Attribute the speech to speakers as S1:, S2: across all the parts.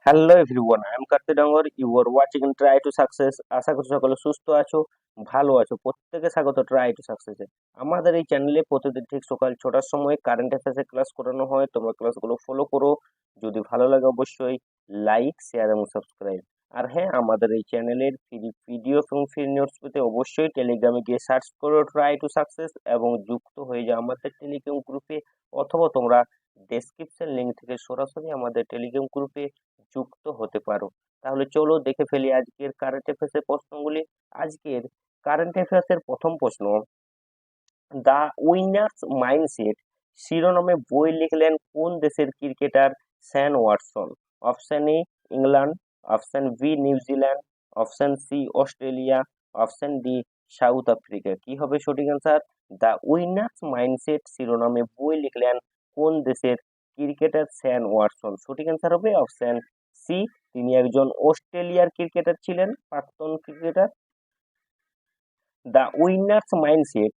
S1: Hello everyone, I am Karti Dangar. You are watching try to success. আশা করি সকলে সুস্থ আছো, ভালো আছো। প্রত্যেকে স্বাগত ট্রাই টু সাকসেসে। আমাদের এই চ্যানেলে প্রতিদিন ঠিক সকাল 6টার সময় কারেন্ট অ্যাফেয়ার্সের ক্লাস করানো হয়। তোমরা ক্লাসগুলো ফলো করো। যদি ভালো লাগে অবশ্যই লাইক, শেয়ার এবং সাবস্ক্রাইব। আর হ্যাঁ, আমাদের এই চ্যানেলের ফ্রি ভিডিও এবং ফ্রি নোটস পেতে অবশ্যই টেলিগ্রামে গিয়ে সার্চ করো ট্রাই টু সাকসেস এবং যুক্ত হয়ে যাও আমাদের টেলিগ্রাম গ্রুপে, অথবা তোমরা ডেসক্রিপশন লিঙ্ক থেকে সরাসরি আমাদের টেলিগ্রাম গ্রুপে যুক্ত হতে পারো। তাহলে চলো দেখে ফেলি আজকের কারেন্ট অ্যাফেয়ার্স এর প্রশ্নগুলি। আজকের কারেন্ট অ্যাফেয়ার্স এর প্রথম প্রশ্ন, দ্য উইনার্স মাইন্ডসেট শিরোনামে বই লিখলেন কোন দেশের cricketer Shane Watson? Option A England, option B New Zealand, option C Australia, option D South Africa. কি হবে সঠিক অ্যান্সার? দ্য উইনার্স মাইন্ডসেট শিরোনামে বই লিখলেন কোন দেশের ক্রিকেটার স্যান ওয়াটসন? সঠিক অ্যান্সার হবে অপশন সি, তিনি একজন অস্ট্রেলিয়ার ক্রিকেটার ছিলেন, প্রাক্তন ক্রিকেটার। দ্য উইনার্স মাইন্ডসেট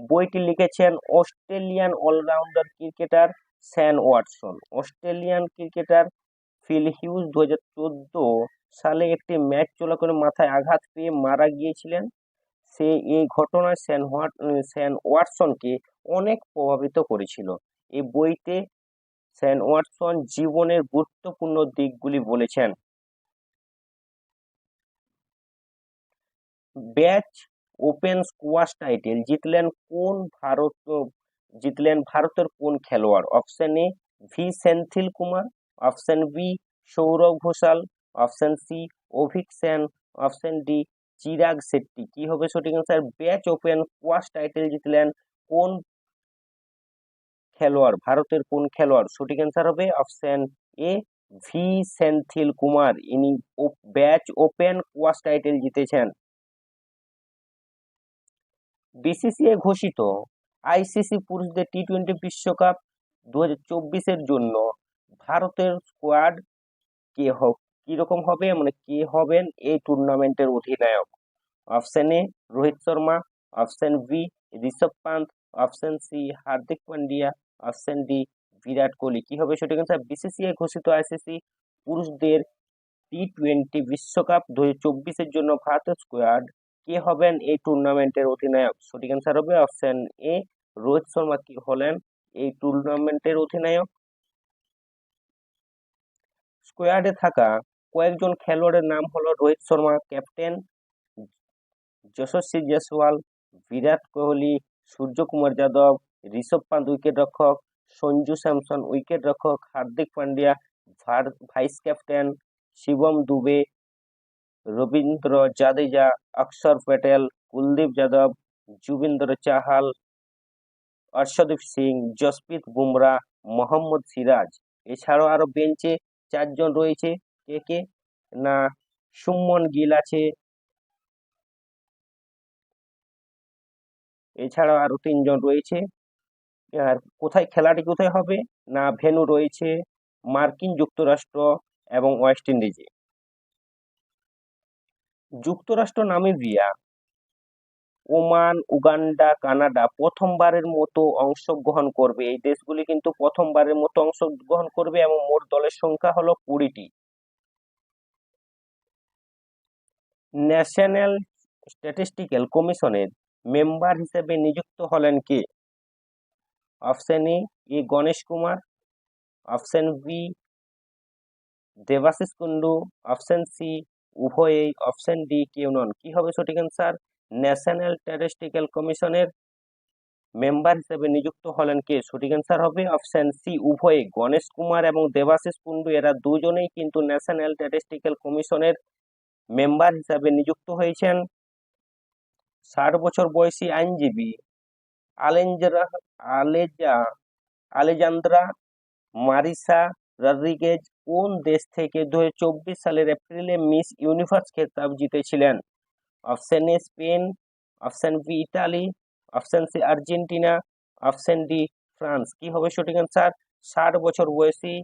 S1: বইটি লিখেছেন Australian allrounder cricketer Shane Watson. Australian cricketer Phil Hughes 2014 সালে একটি ম্যাচ চলাকালীন মাথায় আঘাত পেয়ে মারা গিয়েছিলেন। এই ঘটনায় স্যান ওয়াটসনকে অনেক প্রভাবিত করেছিল। এই বইতে স্যান ওয়াটসন জীবনের গুরুত্বপূর্ণ দিকগুলি বলেছেন। ব্যাচ ওপেন স্কোয়াশ টাইটেল জিতলেন ভারতের কোন খেলোয়াড়? Option A V Senthil Kumar, option B Saurav Ghosal, option C Abhik Sen, option D Chirag Shetty. কি হবে সঠিক answer? Batch Open squash title জিতলেন কোন খেলোয়াড়? ভারতের কোন খেলোয়াড়? সঠিক অ্যান্সার হবে option A V Senthil Kumar. ইনি ব্যাচ ওপেন স্কোয়াশ টাইটেল জিতেছেন। বিসিসিআই ঘোষিত আইসিসি পুরুষদের টি-20 বিশ্বকাপ 2024 জন্য ভারতের স্কোয়াড কিরকম হবে, মানে কে হবেন এই টুর্নামেন্টের অধিনায়ক? Option A Rohit Sharma, option B Rishabh Pant, option C Hardik Pandya, option D Virat Kohli. কি হবে সঠিক অ্যান্সার? বিসিসিআই ঘোষিত আইসিসি পুরুষদের টি-20 বিশ্বকাপ 2024 জন্য ভারতের স্কোয়াড কে হবেন এই টুর্নামেন্টের অধিনায়ক? সঠিক অ্যান্সার হবে অপশন এ রোহিত শর্মা কি হলেন এই টুর্নামেন্টের অধিনায়ক। স্কোয়াডে থাকা কয়েকজন খেলোয়াড়ের নাম হলো রোহিত শর্মা ক্যাপ্টেন, যশস্বী জয়সওয়াল, বিরাট কোহলি, সূর্যকুমার যাদব, ঋষভ পান্থ উইকেট রক্ষক, সঞ্জু স্যামসন উইকেট রক্ষক, হার্দিক পান্ডিয়া ভাইস ক্যাপ্টেন, শিবম দুবে, রবীন্দ্র জাদেজা, অক্ষর প্যাটেল, কুলদীপ যাদব, যুবিন্দ্র চাহাল, অর্শদীপ সিং, জসপ্রীত বুমরা, মোহাম্মদ সিরাজ। এছাড়াও আরো বেঞ্চে 4 জন রয়েছে। কে কে? না, সুমন গিল আছে। এছাড়াও আরো 3 জন রয়েছে। আর খেলাটি কোথায় হবে? না, ভেন্যু রয়েছে মার্কিন যুক্তরাষ্ট্র এবং ওয়েস্ট ইন্ডিজে। যুক্তরাষ্ট্র, নামিবিয়া, ওমান, উগান্ডা, কানাডা প্রথমবারের মতো অংশগ্রহণ করবে। এই দেশগুলি কিন্তু প্রথমবারের মতো অংশগ্রহণ করবে এবং মোট দলের সংখ্যা হলো 20টি। ন্যাশনাল স্ট্যাটিস্টিক্যাল কমিশনের মেম্বার হিসেবে নিযুক্ত হলেন কে? Option A Ganesh Kumar, option B Debashish Kundu, option C উভয়েই, অপশন ডি কেউ নন। কি হবে সঠিক অ্যান্সার? ন্যাশনাল স্ট্যাটিস্টিক্যাল কমিশনের মেম্বার হিসেবে নিযুক্ত হলেন কে? সঠিক অ্যান্সার হবে অপশন সি উভয়ে, গণেশ কুমার এবং দেবাশিস কুন্ডু। এরা দুজনেই কিন্তু ন্যাশনাল স্ট্যাটিস্টিক্যাল কমিশনের মেম্বার হিসেবে নিযুক্ত হয়েছেন। 60 বছর বয়সী আইনজীবী আলেঞ্জরা আলেজা আলেজান্দ্রা মারিসা রদ্রিগেজ কোন দেশ থেকে 2024 সালের এপ্রিলে মিস ইউনিভার্স খেতাব জিতেছিলেন? Option A Spain, option B Italy, option C Argentina, option D France. কি হবে সঠিক অ্যান্সার? 60 বছর বয়সী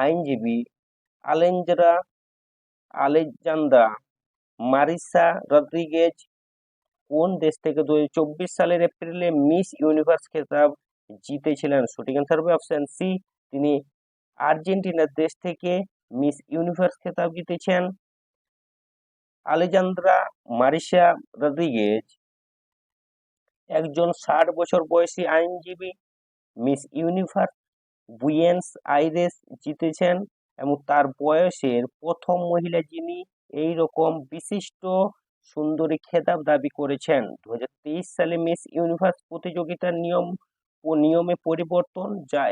S1: আইনজীবী আলেজান্দ্রা মারিসা রদ্রিগেজ কোন দেশ থেকে 2024 সালের এপ্রিলে মিস ইউনিভার্স খেতাব জিতেছিলেন? সঠিক অ্যান্সার হবে অপশন সি, তিনি আর্জেন্টিনার দেশ থেকে মিস ইউনিভার্স খেতাব জিতেছেন। আলেজান্দ্রা মারিসা রদ্রিগেজ একজন 60 বছর বয়সী আইনজীবী, মিস ইউনিভার্স বুয়েন্স আইরেস জিতেছেন এবং তার বয়সের প্রথম মহিলা যিনি এই রকম বিশিষ্ট সুন্দরী খেতাব দাবি করেছেন। 2023 সালে মিস ইউনিভার্স প্রতিযোগিতার নিয়মে পরিবর্তন, যা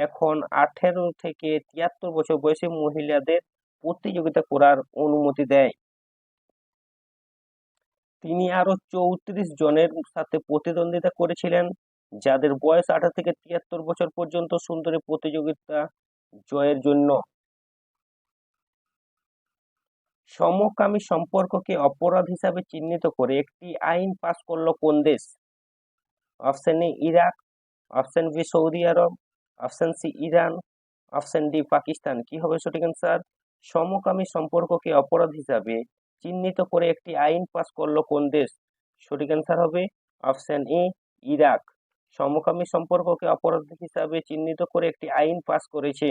S1: এখন 18 থেকে 73 বছর বয়সী মহিলাদের প্রতিযোগিতা করার অনুমতি দেয়। তিনি আরো 34 জনের সাথে প্রতিদ্বন্দ্বিতা করেছিলেন, যাদের বয়স 18 থেকে 73 বছর পর্যন্ত সুন্দরী প্রতিযোগিতা জয়ের জন্য। সমকামী সম্পর্ককে অপরাধ হিসাবে চিহ্নিত করে একটি আইন পাস করল কোন দেশ? Option A Iraq, option B Saudi Arab, option C Iran, option D Pakistan. কি হবে সঠিক অ্যান্সার? সমকামী সম্পর্ককে অপরাধ হিসাবে চিহ্নিত করে একটি আইন পাস করলো কোন দেশ? সঠিক অ্যান্সার হবে অপশন এ ইরাক। সমকামী সম্পর্ককে অপরাধ হিসাবে চিহ্নিত করে একটি আইন পাস করেছে।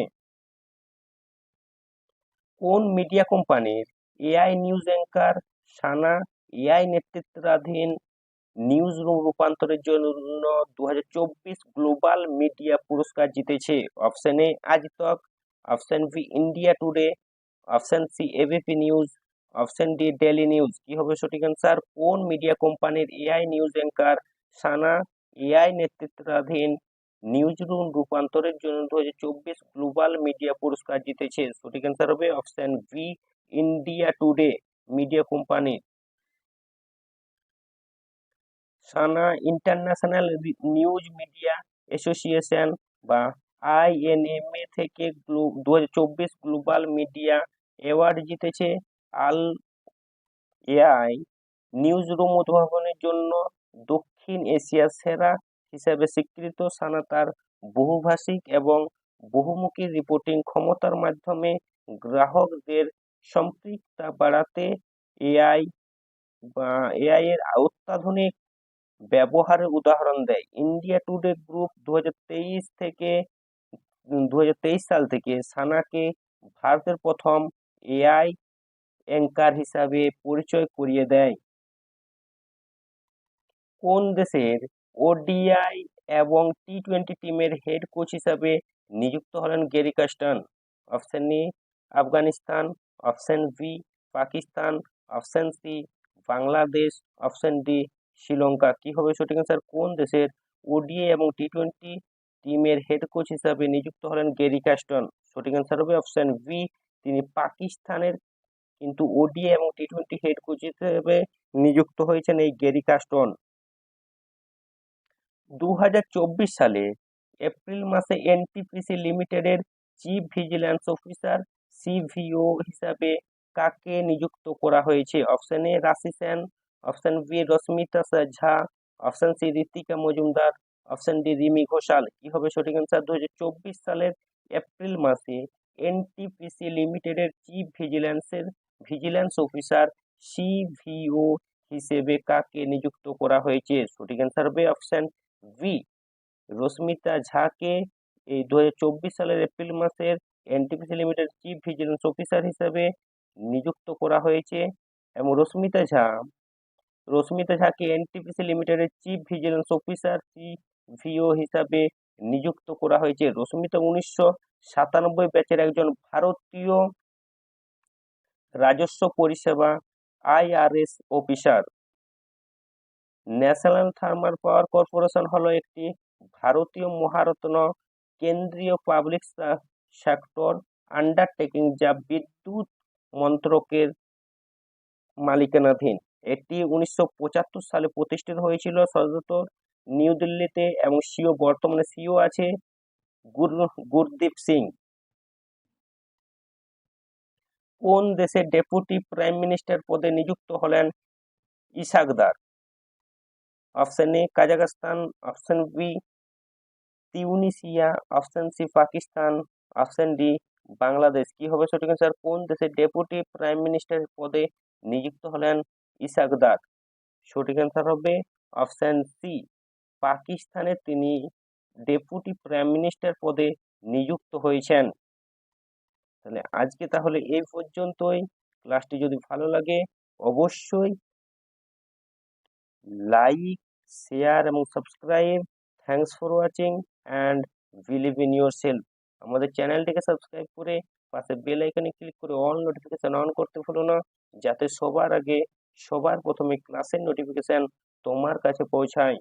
S1: কোন মিডিয়া কোম্পানির AI news anchor Sana AI নেতৃত্বাধীন নিউজ রুম রূপান্তরের জন্য 2024 গ্লোবাল মিডিয়া পুরস্কার জিতেছে? Option A Aaj Tak, option B India Today, option C ABP News, option D Daily News. কি হবে সঠিক অ্যান্সার? কোন মিডিয়া কোম্পানির AI news anchor Sana AI নেতৃত্বাধীন নিউজ রুম রূপান্তরের জন্য 2024 গ্লোবাল মিডিয়া পুরস্কার জিতেছে? সঠিক অ্যান্সার হবে option B India Today media company. সানা ইন্টারন্যাশনাল নিউজ মিডিয়া অ্যাসোসিয়েশন বা আইএনএমএ থেকে 2024 গ্লোবাল মিডিয়া অ্যাওয়ার্ড জিতেছে। আল এআই নিউজ রুম উদ্ভাবনের জন্য দক্ষিণ এশিয়ার সেরা হিসেবে স্বীকৃত। সানা তার বহুভাষিক এবং বহুমুখী রিপোর্টিং ক্ষমতার মাধ্যমে গ্রাহকদের সম্পৃক্ততা বাড়াতে এআই এর অত্যাধুনিক ব্যবহারের উদাহরণ দেয়। ইন্ডিয়া টুডে গ্রুপ 2023 সাল থেকে সানাকে ভারতের প্রথম এআই অ্যাঙ্কার হিসাবে পরিচয় করিয়ে দেয়। কোন দেশের ওডিআই এবং টি-20 টিমের হেড কোচ হিসাবে নিযুক্ত হলেন Gary Kirsten? Option A Afghanistan, option B Pakistan, option C Bangladesh, option D Sri Lanka. কি হবে সঠিক অ্যান্সার? কোন দেশের ওডিআই এবং টি-20 টিমের হেড কোচ হিসাবে নিযুক্ত হলেন গ্যারি কাস্টন? সঠিক অ্যান্সার হবে অপশন বি, তিনি পাকিস্তানের কিন্তু ওডিআই এবং টি-20 হেড কোচ হিসেবে নিযুক্ত হয়েছেন এই গ্যারি কাস্টন। 2024 সালে এপ্রিল মাসে এনটিপিসি লিমিটেডের চিফ ভিজিল্যান্স অফিসার সিভিও হিসাবে কাকে নিযুক্ত করা হয়েছে? Option A Rashi Sen, option B Rashmita Jha, option C Ritika Majumdar, option D Rimi Ghoshal. কি হবে সঠিক অ্যান্সার? 2024 সালের এপ্রিল মাসে এনটিপিসি লিমিটেডের চিফ ভিজিল্যান্স অফিসার সিভিও হিসেবে কাকে নিযুক্ত করা হয়েছে? সঠিক অ্যান্সার হবে অপশন বি রশ্মিতা ঝাকে এই 2024 সালের এপ্রিল মাসের NTPC limited chief vigilance officer হিসেবে নিযুক্ত করা হয়েছে। এবং রশ্মিতা ঝাকে এনটিপিসি লিমিটেডের চিফ ভিজিলেন্স অফিসার সিভিও হিসাবে নিযুক্ত করা হয়েছে। রশ্মিতা 1997 ব্যাচের একজন ভারতীয় রাজস্ব পরিষেবা IRS officer. National thermal power corporation হলো একটি ভারতীয় মহারত্ন কেন্দ্রীয় পাবলিক সেক্টর আন্ডারটেকিং যা বিদ্যুৎ মন্ত্রকের মালিকানাধীন। এটি 1975 সালে প্রতিষ্ঠিত হয়েছিল, সদর নিউ দিল্লিতে, এবং বর্তমানে সিও আছে গুরদীপ সিং। কোন দেশের ডেপুটি প্রাইম মিনিস্টার পদে নিযুক্ত হলেন ইসাকদার? Option A Kazakhstan, option B Tunisia, option C Pakistan, option D Bangladesh. কি হবে সঠিক অ্যান্সার? কোন দেশের ডেপুটি প্রাইম মিনিস্টার পদে নিযুক্ত হলেন ইসাকদার? সঠিক অ্যান্সার হবে অপশন সি পাকিস্তানে তিনি ডেপুটি প্রাইম মিনিস্টার পদে নিযুক্ত হয়েছেন। তাহলে আজকে তাহলে এই পর্যন্তই। ক্লাসটি যদি ভালো লাগে অবশ্যই লাইক, শেয়ার এবং subscribe. Thanks for watching and believe in your self. আমাদের চ্যানেলটিকে সাবস্ক্রাইব করে পাশে বেল আইকনে ক্লিক করে অল নোটিফিকেশন অন করতে ভুলো না, যাতে সবার আগে সবার প্রথমে ক্লাসের নোটিফিকেশন তোমার কাছে পৌঁছায়।